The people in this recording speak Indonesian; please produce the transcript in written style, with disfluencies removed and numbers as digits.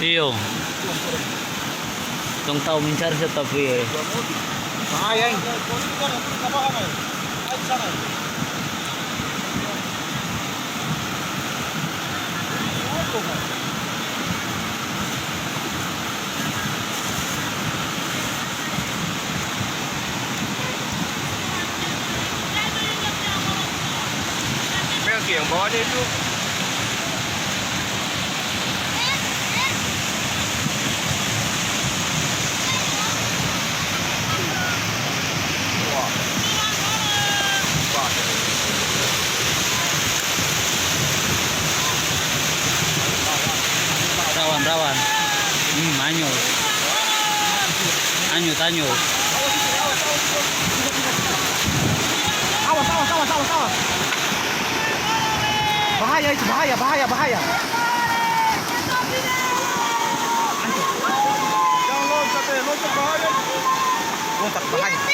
Iyo. Itong tao minsan sa tapi eh. Bahaya ini. Yang kiang bawahnya itu. Rawan. Anyut. Anyut. Awas. Bahaya itu, bahaya. Jangan loncat bahaya. Loncat bahaya.